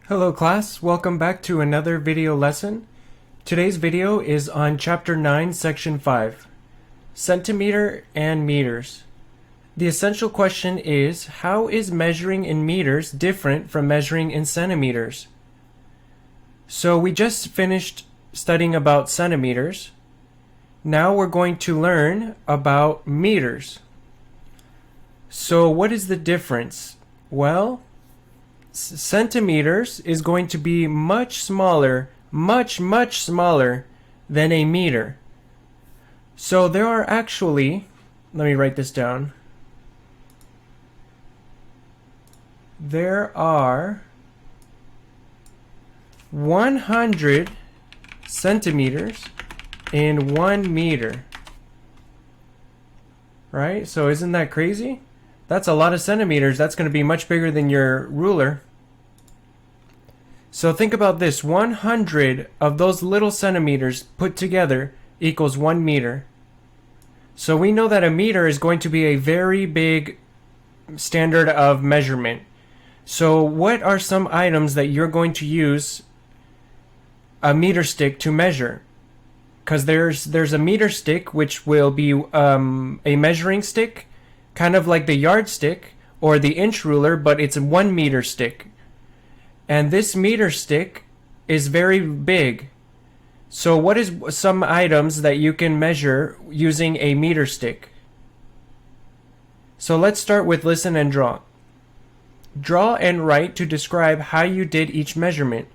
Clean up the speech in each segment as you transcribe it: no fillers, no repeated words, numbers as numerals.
Hello class, welcome back to another video lesson. Today's video is on Chapter 9, Section 5, Centimeter and Meters. The essential question is, how is measuring in meters different from measuring in centimeters? So we just finished studying about centimeters. Now we're going to learn about meters. So what is the difference? Well, centimeters is going to be much smaller, much smaller than a meter. So there are actually, let me write this down. There are 100 centimeters in 1 meter. Right? So isn't that crazy? That's a lot of centimeters. That's going to be much bigger than your ruler. So think about this. 100 of those little centimeters put together equals 1 meter. So we know that a meter is going to be a very big standard of measurement. So what are some items that you're going to use a meter stick to measure? Because there's a meter stick, which will be a measuring stick, kind of like the yardstick or the inch ruler, but it's a 1 meter stick. And this meter stick is very big. So what is some items that you can measure using a meter stick? So let's start with listen and draw. Draw and write to describe how you did each measurement.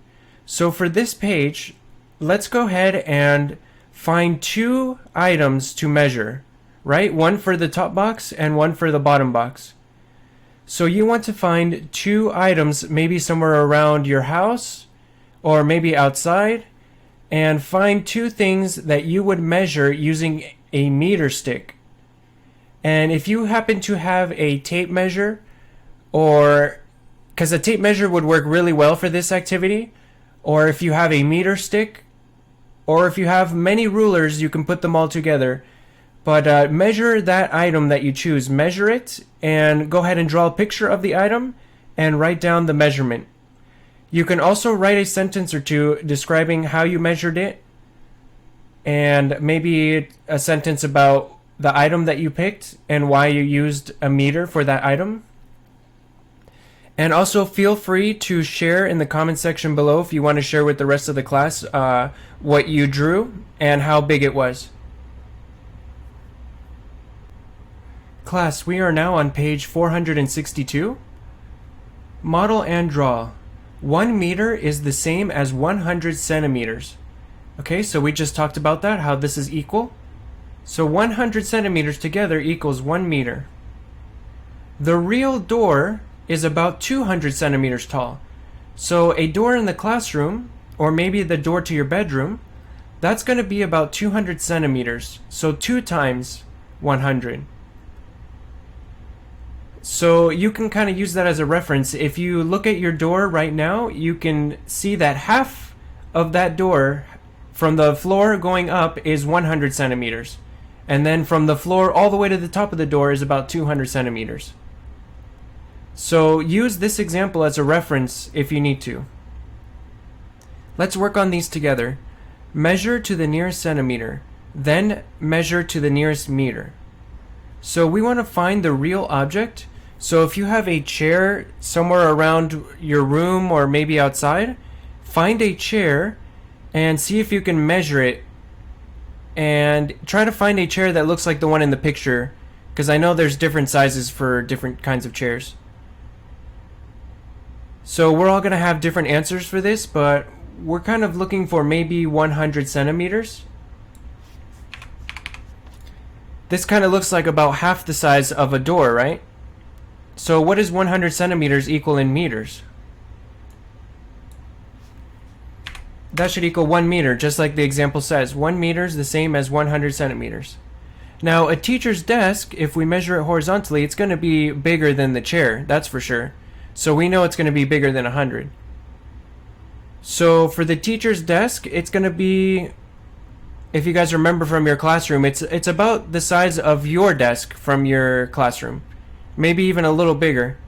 So for this page, let's go ahead and find 2 items to measure, right? One for the top box and one for the bottom box. So you want to find 2 items, maybe somewhere around your house or maybe outside, and find 2 things that you would measure using a meter stick. And if you happen to have a tape measure, or because a tape measure would work really well for this activity, or if you have a meter stick, or if you have many rulers, you can put them all together. But measure that item that you choose. Measure it and go ahead and draw a picture of the item and write down the measurement. You can also write a sentence or 2 describing how you measured it, and maybe a sentence about the item that you picked and why you used a meter for that item. And also feel free to share in the comment section below if you want to share with the rest of the class what you drew and how big it was. Class, we are now on page 462. Model and draw. 1 meter is the same as 100 centimeters. Okay, so we just talked about that, how this is equal. So 100 centimeters together equals 1 meter. The real door is about 200 centimeters tall. So a door in the classroom, or maybe the door to your bedroom, that's going to be about 200 centimeters. So 2 times 100. So you can kind of use that as a reference. If you look at your door right now, you can see that half of that door from the floor going up is 100 centimeters. And then from the floor all the way to the top of the door is about 200 centimeters. So use this example as a reference if you need to. Let's work on these together. Measure to the nearest centimeter, then measure to the nearest meter. So we want to find the real object. So if you have a chair somewhere around your room or maybe outside, find a chair and see if you can measure it. And try to find a chair that looks like the one in the picture, because I know there's different sizes for different kinds of chairs. So we're all going to have different answers for this, but we're kind of looking for maybe 100 centimeters. This kind of looks like about half the size of a door, right? So what is 100 centimeters equal in meters? That should equal 1 meter, just like the example says. 1 meter is the same as 100 centimeters. Now, a teacher's desk, if we measure it horizontally, it's going to be bigger than the chair, that's for sure. So we know it's going to be bigger than 100. So for the teacher's desk, it's going to be, if you guys remember from your classroom, it's about the size of your desk from your classroom. Maybe even a little bigger.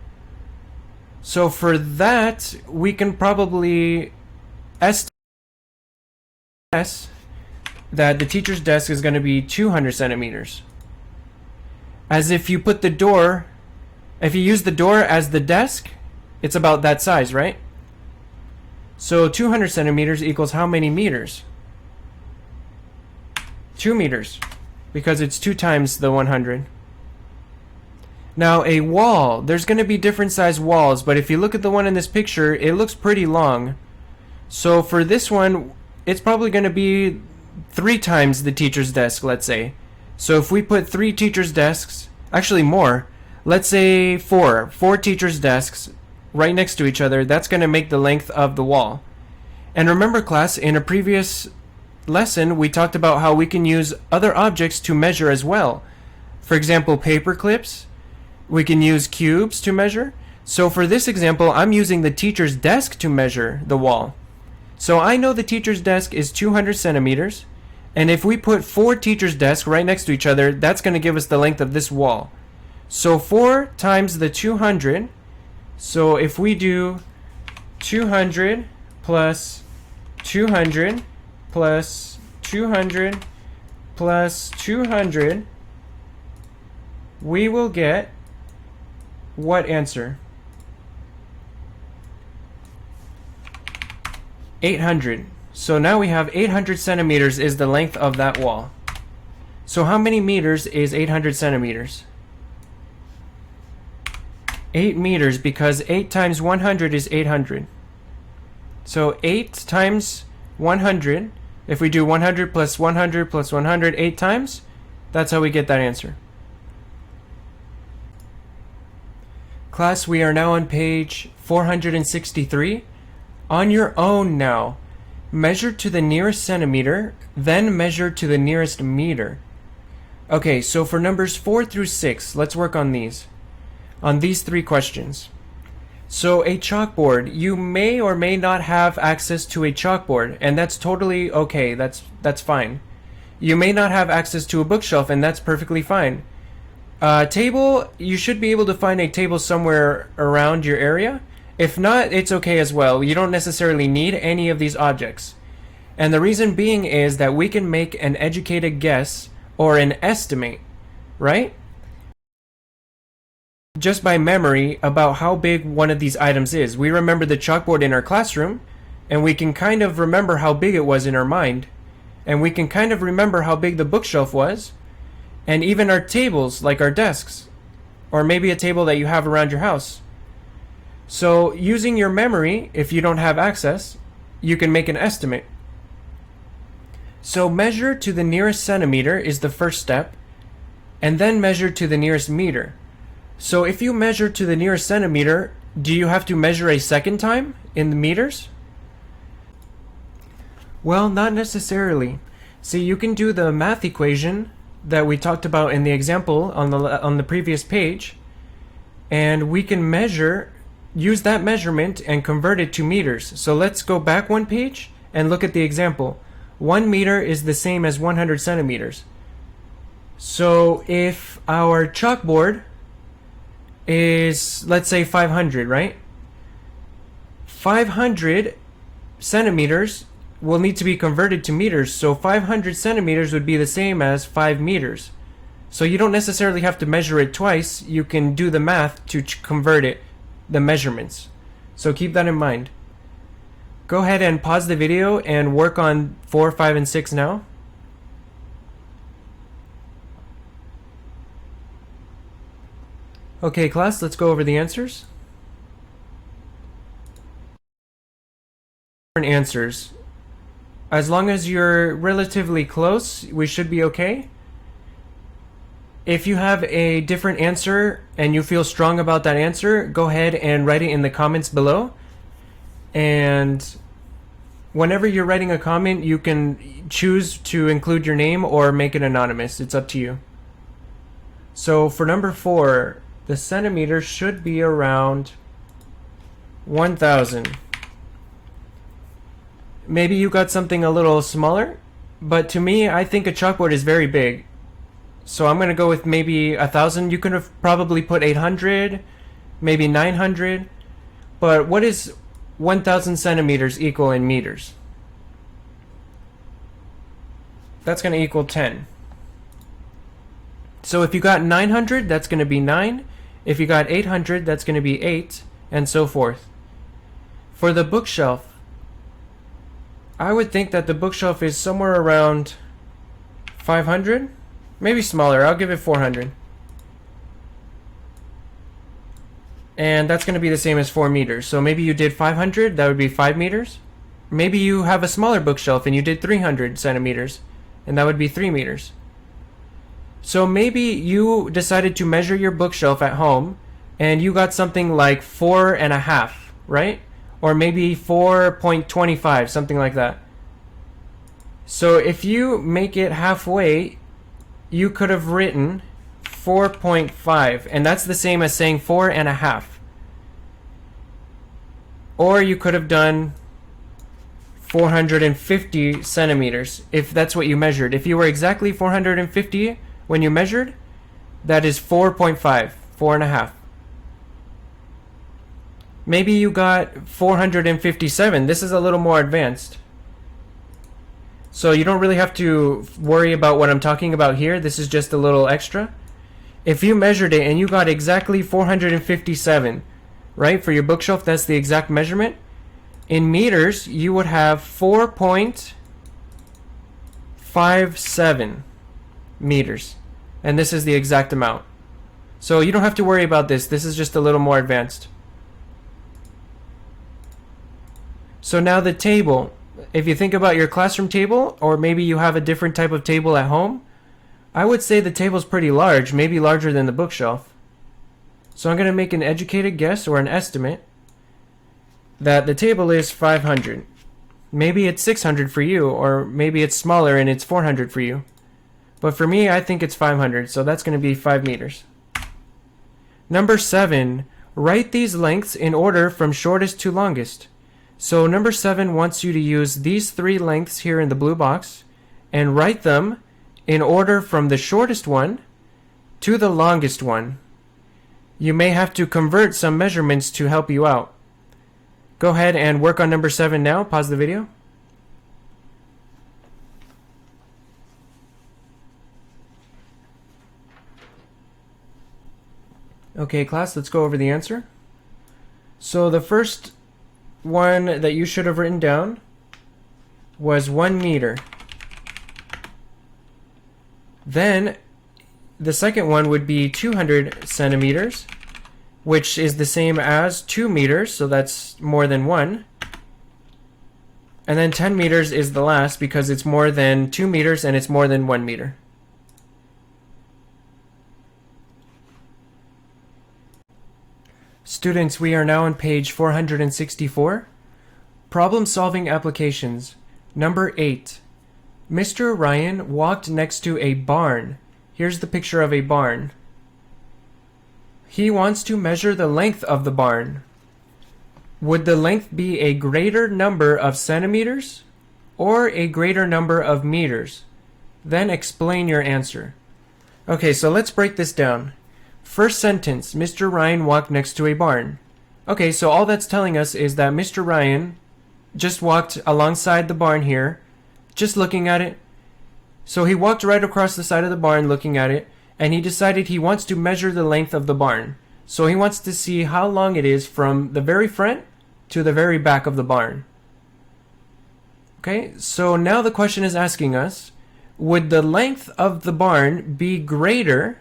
So for that, we can probably estimate that the teacher's desk is going to be 200 centimeters. As if you put the door, if you use the door as the desk, it's about that size, right? So 200 centimeters equals how many meters? 2 meters, because it's 2 times the 100. Now a wall, there's going to be different size walls, but if you look at the one in this picture, it looks pretty long. So for this one, it's probably going to be 3 times the teacher's desk, let's say. So if we put 3 teacher's desks, actually more, let's say 4 teacher's desks right next to each other, that's going to make the length of the wall. And remember, class, in a previous lesson, we talked about how we can use other objects to measure as well. For example, paper clips. We can use cubes to measure. So for this example, I'm using the teacher's desk to measure the wall. So I know the teacher's desk is 200 centimeters. And if we put 4 teacher's desks right next to each other, that's going to give us the length of this wall. So 4 times the 200. So if we do 200 plus 200 plus 200 plus 200, we will get what answer? 800. So now we have 800 centimeters is the length of that wall. So how many meters is 800 centimeters? 8 meters, because 8 times 100 is 800. So 8 times 100, if we do 100 plus 100 plus 100 8 times, that's how we get that answer. Class, we are now on page 463. On your own now, measure to the nearest centimeter, then measure to the nearest meter. Okay, so for numbers 4 through 6, let's work on these 3 questions. So a chalkboard, you may or may not have access to a chalkboard, and that's totally okay, that's fine. You may not have access to a bookshelf, and that's perfectly fine. Table, you should be able to find a table somewhere around your area. If not, it's okay as well. You don't necessarily need any of these objects. And the reason being is that we can make an educated guess or an estimate, right? Just by memory about how big one of these items is. We remember the chalkboard in our classroom, and we can kind of remember how big it was in our mind. And we can kind of remember how big the bookshelf was. And even our tables, like our desks, or maybe a table that you have around your house. So using your memory, if you don't have access, you can make an estimate. So measure to the nearest centimeter is the first step, and then measure to the nearest meter. So if you measure to the nearest centimeter, do you have to measure a second time in the meters? Well, not necessarily. See, you can do the math equation that we talked about in the example on the previous page, and we can use that measurement and convert it to meters. So let's go back 1 page and look at the example. 1 meter is the same as 100 centimeters. So if our chalkboard is, let's say, 500, right? 500 centimeters will need to be converted to meters, so 500 centimeters would be the same as 5 meters. So you don't necessarily have to measure it twice, you can do the math to convert it, the measurements. So keep that in mind. Go ahead and pause the video and work on 4, 5, and 6 now. Okay, class, let's go over the answers. Answers. As long as you're relatively close, we should be okay. If you have a different answer and you feel strong about that answer, go ahead and write it in the comments below. And whenever you're writing a comment, you can choose to include your name or make it anonymous. It's up to you. So for number 4, the centimeter should be around 1,000. Maybe you got something a little smaller, but to me, I think a chalkboard is very big. So I'm going to go with maybe 1,000. You could have probably put 800, maybe 900. But what is 1,000 centimeters equal in meters? That's going to equal 10. So if you got 900, that's going to be 9. If you got 800, that's going to be 8, and so forth. For the bookshelf, I would think that the bookshelf is somewhere around 500, maybe smaller. I'll give it 400. And that's going to be the same as 4 meters. So maybe you did 500, that would be 5 meters. Maybe you have a smaller bookshelf and you did 300 centimeters, and that would be 3 meters. So maybe you decided to measure your bookshelf at home and you got something like 4.5, right? Or maybe 4.25, something like that. So if you make it halfway, you could have written 4.5, and that's the same as saying 4.5. Or you could have done 450 centimeters if that's what you measured. If you were exactly 450 when you measured, that is 4.5, 4.5. Maybe you got 457. This is a little more advanced. So you don't really have to worry about what I'm talking about here. This is just a little extra. If you measured it and you got exactly 457, right, for your bookshelf, that's the exact measurement. In meters, you would have 4.57 meters. And this is the exact amount. So you don't have to worry about this. This is just a little more advanced. So now the table, if you think about your classroom table, or maybe you have a different type of table at home, I would say the table's pretty large, maybe larger than the bookshelf. So I'm going to make an educated guess or an estimate that the table is 500. Maybe it's 600 for you, or maybe it's smaller and it's 400 for you. But for me, I think it's 500, so that's going to be 5 meters. Number 7, write these lengths in order from shortest to longest. So number 7 wants you to use these 3 lengths here in the blue box and write them in order from the shortest one to the longest one. You may have to convert some measurements to help you out. Go ahead and work on number 7 now. Pause the video. Okay, class, let's go over the answer. So the first one that you should have written down was 1 meter. Then the second one would be 200 centimeters, which is the same as 2 meters, so that's more than 1. And then 10 meters is the last because it's more than 2 meters and it's more than 1 meter. Students, we are now on page 464. Problem-solving applications. Number 8. Mr. Ryan walked next to a barn. Here's the picture of a barn. He wants to measure the length of the barn. Would the length be a greater number of centimeters or a greater number of meters? Then explain your answer. Okay, so let's break this down. First sentence, Mr. Ryan walked next to a barn. Okay, so all that's telling us is that Mr. Ryan just walked alongside the barn here, just looking at it. So he walked right across the side of the barn looking at it, and he decided he wants to measure the length of the barn. So he wants to see how long it is from the very front to the very back of the barn. Okay, so now the question is asking us, would the length of the barn be greater?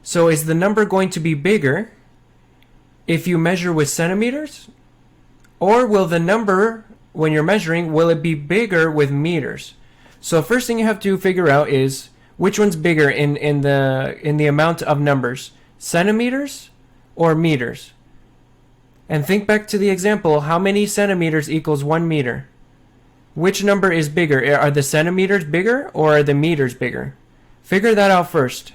So is the number going to be bigger if you measure with centimeters? Or will the number, when you're measuring, will it be bigger with meters? So first thing you have to figure out is which one's bigger in the amount of numbers, centimeters or meters? And think back to the example, how many centimeters equals 1 meter? Which number is bigger? Are the centimeters bigger or are the meters bigger? Figure that out first.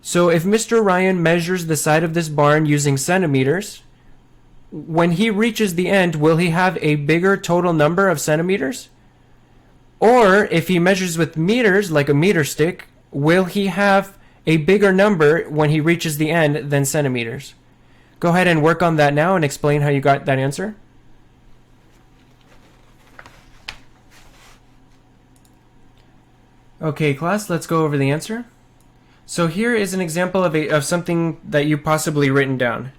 So if Mr. Ryan measures the side of this barn using centimeters, when he reaches the end, will he have a bigger total number of centimeters? Or if he measures with meters, like a meter stick, will he have a bigger number when he reaches the end than centimeters? Go ahead and work on that now and explain how you got that answer. Okay, class, let's go over the answer. So here is an example of something that you possibly written down.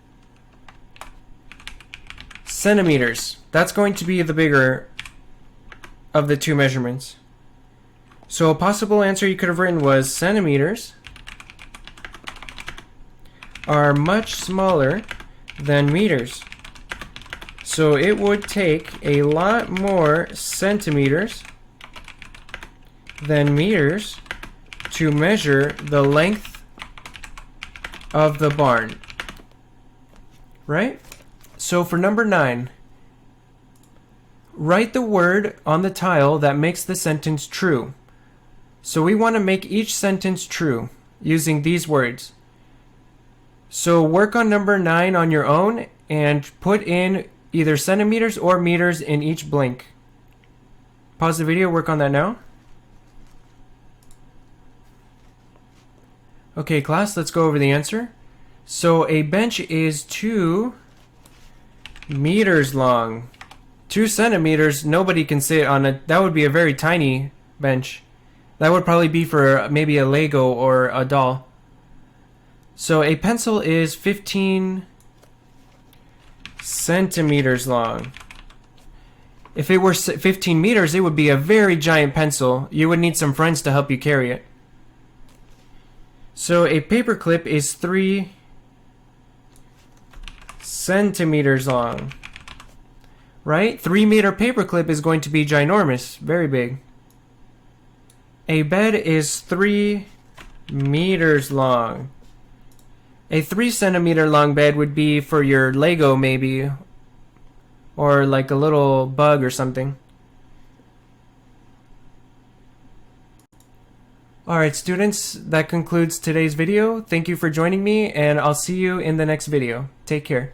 Centimeters. That's going to be the bigger of the two measurements. So a possible answer you could have written was centimeters are much smaller than meters. So it would take a lot more centimeters than meters to measure the length of the barn. Right? So for number 9, write the word on the tile that makes the sentence true. So we want to make each sentence true using these words. So work on number 9 on your own and put in either centimeters or meters in each blank. Pause the video, work on that now. Okay, class, let's go over the answer. So a bench is 2 meters long. 2 centimeters, nobody can sit on it. That would be a very tiny bench. That would probably be for maybe a Lego or a doll. So a pencil is 15 centimeters long. If it were 15 meters, it would be a very giant pencil. You would need some friends to help you carry it. So a paperclip is 3 centimeters long. Right? 3-meter paperclip is going to be ginormous, very big. A bed is 3 meters long. A 3-centimeter long bed would be for your Lego maybe, or like a little bug or something. Alright students, that concludes today's video. Thank you for joining me, and I'll see you in the next video. Take care.